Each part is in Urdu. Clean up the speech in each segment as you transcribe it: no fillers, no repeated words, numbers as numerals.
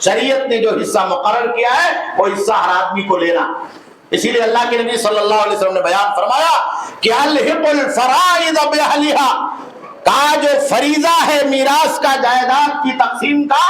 شریعت نے جو حصہ مقرر کیا ہے وہ حصہ ہر آدمی کو لینا۔ اسی لیے اللہ کے نبی صلی اللہ علیہ وسلم نے بیان فرمایا کہ الحق الفرائض باہلها، کہا جو فریضہ ہے میراث کا، جائیداد کی تقسیم کا،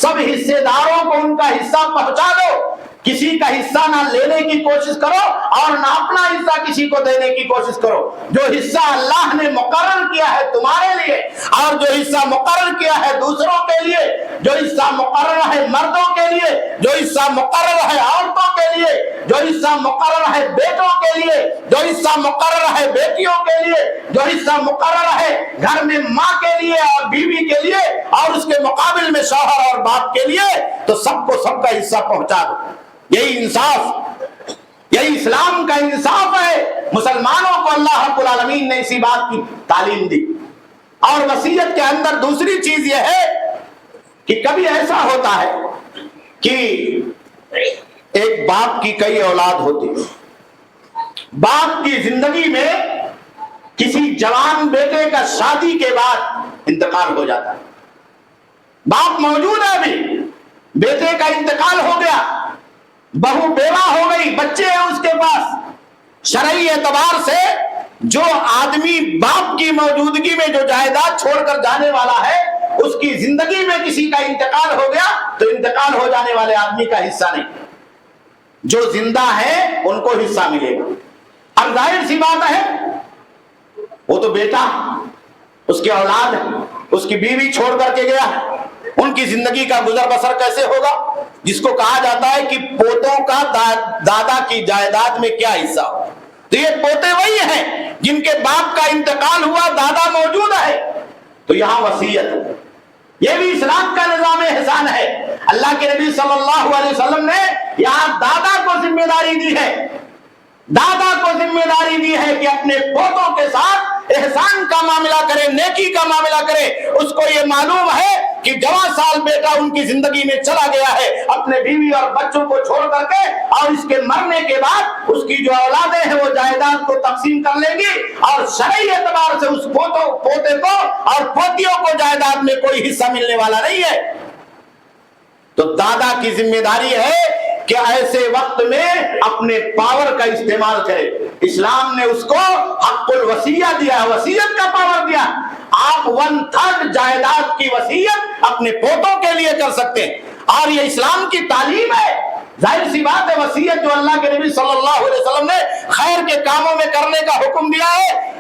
سب حصے داروں کو ان کا حصہ پہنچا دو، کسی کا حصہ نہ لینے کی کوشش کرو اور نہ اپنا حصہ کسی کو دینے کی کوشش کرو۔ جو حصہ اللہ نے مقرر کیا ہے تمہارے لیے اور جو حصہ مقرر کیا ہے دوسروں کے لیے، جو حصہ مقرر ہے مردوں کے لیے، جو حصہ مقرر ہے عورتوں کے لیے، جو حصہ مقرر ہے بیٹوں کے لیے، جو حصہ مقرر ہے بیٹیوں کے لیے، جو حصہ مقرر ہے گھر میں ماں کے لیے اور بیوی کے لیے اور اس کے مقابل میں شوہر اور باپ کے لیے، تو سب کو سب کا حصہ پہنچا دو۔ یہی انصاف، یہی اسلام کا انصاف ہے۔ مسلمانوں کو اللہ رب العالمین نے اسی بات کی تعلیم دی۔ اور وصیت کے اندر دوسری چیز یہ ہے کہ کبھی ایسا ہوتا ہے کہ ایک باپ کی کئی اولاد ہوتی، باپ کی زندگی میں کسی جوان بیٹے کا شادی کے بعد انتقال ہو جاتا ہے، باپ موجود ہے ابھی، بیٹے کا انتقال ہو گیا، بہو بیوہ ہو گئی، بچے ہیں اس کے پاس۔ شرعی اعتبار سے جو آدمی باپ کی موجودگی میں جو جائیداد چھوڑ کر جانے والا ہے، اس کی زندگی میں کسی کا انتقال ہو گیا تو انتقال ہو جانے والے آدمی کا حصہ نہیں، جو زندہ ہے ان کو حصہ ملے گا۔ اب ظاہر سی بات ہے، وہ تو بیٹا، اس کی اولاد ہے، اس کی بیوی چھوڑ کر کے گیا، ان کی زندگی کا گزر بسر کیسے ہوگا؟ جس کو کہا جاتا ہے کہ پوتوں کا دادا کی جائیداد میں کیا حصہ ہو، تو یہ پوتے وہی ہیں جن کے باپ کا انتقال ہوا، دادا موجود ہے، تو یہاں وصیت ہے۔ یہ بھی اسلام کا نظام احسان ہے۔ اللہ کے نبی صلی اللہ علیہ وسلم نے یہاں دادا کو ذمہ داری دی ہے، دادا کو ذمہ داری دی ہے کہ اپنے پوتوں کے ساتھ احسان کا معاملہ کرے، نیکی کا معاملہ کرے۔ اس کو یہ معلوم ہے کہ جوان سال بیٹا ان کی زندگی میں چلا گیا ہے اپنے بیوی اور بچوں کو چھوڑ کر کے، اور اس کے مرنے کے بعد اس کی جو اولادیں ہیں وہ جائیداد کو تقسیم کر لیں گی، اور شرعی اعتبار سے اس پوتے کو اور پوتیوں کو جائیداد میں کوئی حصہ ملنے والا نہیں ہے۔ تو دادا کی ذمہ داری ہے کہ ایسے وقت میں اپنے پاور کا استعمال کرے۔ اسلام نے اس کو حق الوصیہ دیا، وصیت کا پاور دیا۔ آپ 1/3 جائیداد کی وصیت اپنے پوتوں کے لیے کر سکتے ہیں، اور یہ اسلام کی تعلیم ہے۔ ظاہر سی بات ہے، وصیت جو اللہ کے نبی صلی اللہ علیہ وسلم نے خیر کے کاموں میں کرنے کا حکم دیا ہے،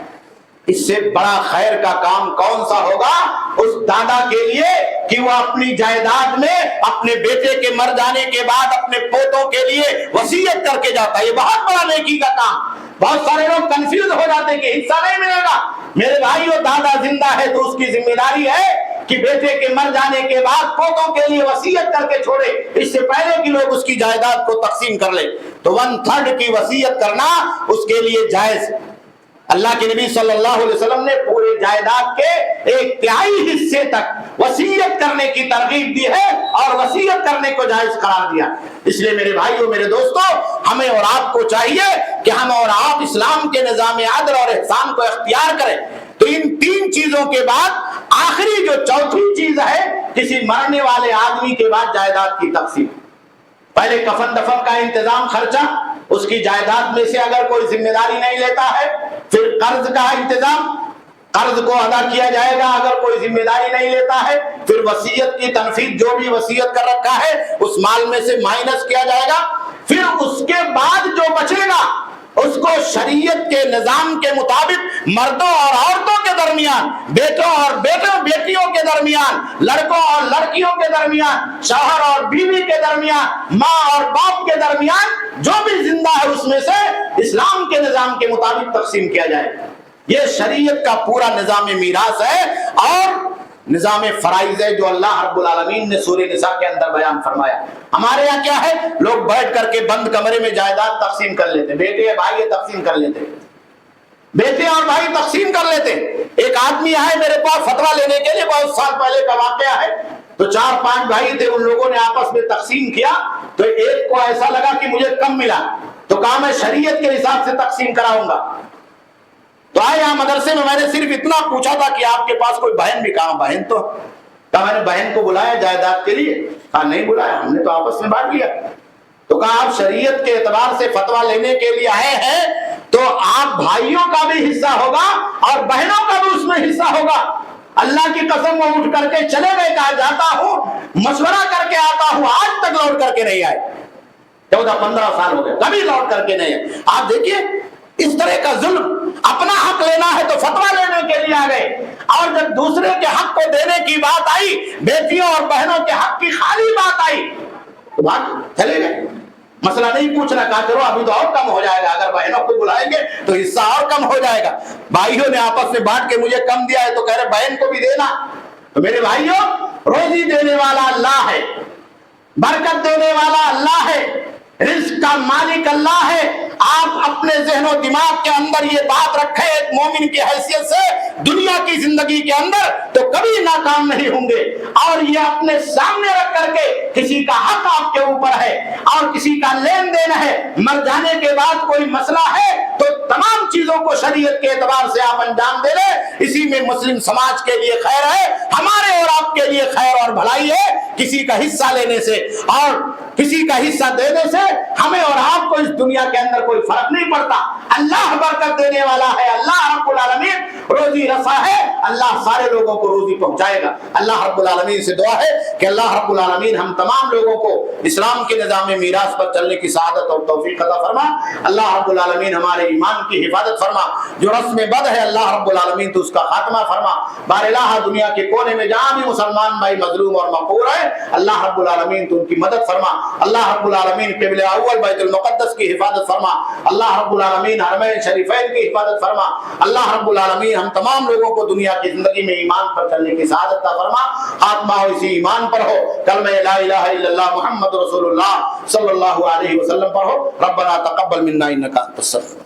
اس سے بڑا خیر کا کام کون سا ہوگا اس دادا کے لیے کہ وہ اپنی جائیداد میں اپنے بیٹے کے مر جانے کے بعد اپنے پوتوں کے لیے وصیت کر کے جاتا ہے۔ یہ بہت بڑا نیکی کا کام۔ بہت سارے لوگ کنفیوز ہو جاتے ہیں کہ حصہ نہیں ملے گا۔ میرے بھائیو، دادا زندہ ہے تو اس کی ذمہ داری ہے کہ بیٹے کے مر جانے کے بعد پوتوں کے لیے وصیت کر کے چھوڑے، اس سے پہلے کہ لوگ اس کی جائیداد کو تقسیم کر لیں۔ تو 1/3 کی وصیت کرنا اس کے لیے جائز۔ اللہ کے نبی صلی اللہ علیہ وسلم نے پورے جائیداد کے 1/3 حصے تک وصیت کرنے کی ترغیب دی ہے اور وصیت کرنے کو جائز قرار دیا۔ اس لیے میرے بھائیوں، میرے دوستوں، ہمیں اور آپ کو چاہیے کہ ہم اور آپ اسلام کے نظام عدل اور احسان کو اختیار کریں۔ تو ان 3 چیزوں کے بعد آخری جو چوتھی چیز ہے، کسی مرنے والے آدمی کے بعد جائیداد کی تقسیم۔ پہلے کفن دفن کا انتظام، خرچہ، اس کی جائیداد میں سے اگر کوئی ذمہ داری نہیں لیتا ہے، پھر قرض کا انتظام، قرض کو ادا کیا جائے گا اگر کوئی ذمہ داری نہیں لیتا ہے، پھر وصیت کی تنفیذ، جو بھی وصیت کر رکھا ہے اس مال میں سے مائنس کیا جائے گا، پھر اس کے بعد جو بچے گا اس کو شریعت کے نظام کے مطابق مردوں اور عورتوں کے درمیان، بیٹوں اور بیٹیوں کے درمیان، لڑکوں اور لڑکیوں کے درمیان، شوہر اور بیوی کے درمیان، ماں اور باپ کے درمیان جو بھی زندہ ہے اس میں سے اسلام کے نظام کے مطابق تقسیم کیا جائے۔ یہ شریعت کا پورا نظام میراث ہے اور نظام فرائض ہے جو اللہ رب العالمین نے سورہ نساء کے اندر بیان فرمایا۔ ہمارے یہاں کیا ہے، لوگ بیٹھ کر کے بند کمرے میں جائیداد تقسیم کر لیتے، بیٹے بھائی تقسیم کر لیتے، بیٹے اور بھائی تقسیم کر لیتے۔ ایک آدمی آئے میرے پاس فتویٰ لینے کے لیے، بہت سال پہلے کا واقعہ ہے، تو 4-5 بھائی تھے، ان لوگوں نے آپس میں تقسیم کیا، تو ایک کو ایسا لگا کہ مجھے کم ملا، تو کہا میں شریعت کے حساب سے تقسیم کراؤں گا۔ تو آئے یہاں مدرسے میں نے صرف اتنا پوچھا تھا کہ آپ کے پاس کوئی بہن بھی؟ کہاں بہن تو کہا میں نے بہن کو بلایا جائیداد کے لیے؟ کہا نہیں بلایا، ہم نے تو آپس میں بانٹ لیا۔ تو کہا آپ شریعت کے اعتبار سے فتویٰ لینے کے لیے آئے ہیں تو آپ بھائیوں کا بھی حصہ ہوگا اور بہنوں کا بھی اس میں حصہ ہوگا۔ اللہ کی قسم وہ اٹھ کر کے چلے گئے، کہا جاتا ہوں مشورہ کر کے آتا ہوں، آج تک لوٹ کر کے نہیں آئے، 14-15 سال ہو گئے، کبھی لوٹ کر کے نہیں آئے۔ آپ دیکھیے اس طرح کا ظلم، اپنا حق لینا ہے تو فتویٰ لینے کے لیے آ گئے، اور جب دوسرے کے حق کو دینے کی بات آئی، بیٹیوں اور بہنوں کے حق کی خالی بات آئی تو بات چلے گئے، مسئلہ نہیں پوچھنا، کہا چلو ابھی تو اور کم ہو جائے گا، اگر بہنوں کو بلائیں گے تو حصہ اور کم ہو جائے گا۔ بھائیوں نے آپس میں بانٹ کے مجھے کم دیا ہے تو کہہ رہے بہن کو بھی دینا۔ تو میرے بھائیوں، روزی دینے والا اللہ ہے، برکت دینے والا اللہ ہے، رزق کا مالک اللہ ہے۔ آپ اپنے ذہن و دماغ کے اندر یہ بات رکھیں ایک مومن کی حیثیت سے، دنیا کی زندگی کے اندر تو کبھی ناکام نہیں ہوں گے، اور یہ اپنے سامنے رکھ کر کے کسی کا حق آپ کے اوپر ہے اور کسی کا لین دین ہے، مر جانے کے بعد کوئی مسئلہ ہے تو تمام چیزوں کو شریعت کے اعتبار سے آپ انجام دے لیں، اسی میں مسلم سماج کے لیے خیر ہے، ہمارے اور آپ کے لیے خیر اور بھلائی ہے۔ کسی کا حصہ لینے سے اور کسی کا حصہ دینے سے ہمیں اور آپ کو اس دنیا کے اندر کوئی فرق نہیں پڑتا۔ اللہ برکت دینے والا ہے، اللہ رب العالمین روزی رسا ہے، اللہ سارے لوگوں کو روزی پہنچائے گا۔ اللہ رب العالمین سے دعا ہے کہ اللہ رب العالمین ہم تمام لوگوں کو اسلام کے نظام میراث پر چلنے کی سعادت اور توفیق عطا فرما۔ اللہ رب العالمین ہمارے ایمان کی حفاظت فرما، جو رسم بد ہے اللہ رب العالمین تو اس کا خاتمہ فرما۔ بار الہ دنیا کے کونے میں جہاں بھی مسلمان بھائی مظلوم اور مقہور ہے، اللہ رب العالمین تو ان کی مدد فرما۔ اللہ رب العالمین قبلہ اول بیت المقدس کی حفاظت فرما۔ اللہ رب العالمین حرمین شریفین کی حفاظت فرما۔ اللہ رب العالمین ہم تمام لوگوں کو دنیا کی زندگی میں ایمان پر چلنے کی سعادت عطا فرما۔ خاتمہ اسی ایمان پر ہو، کلمہ لا الہ الا اللہ محمد رسول اللہ صلی اللہ علیہ وسلم پر ہو۔ ربنا تقبل منا انک انت السمیع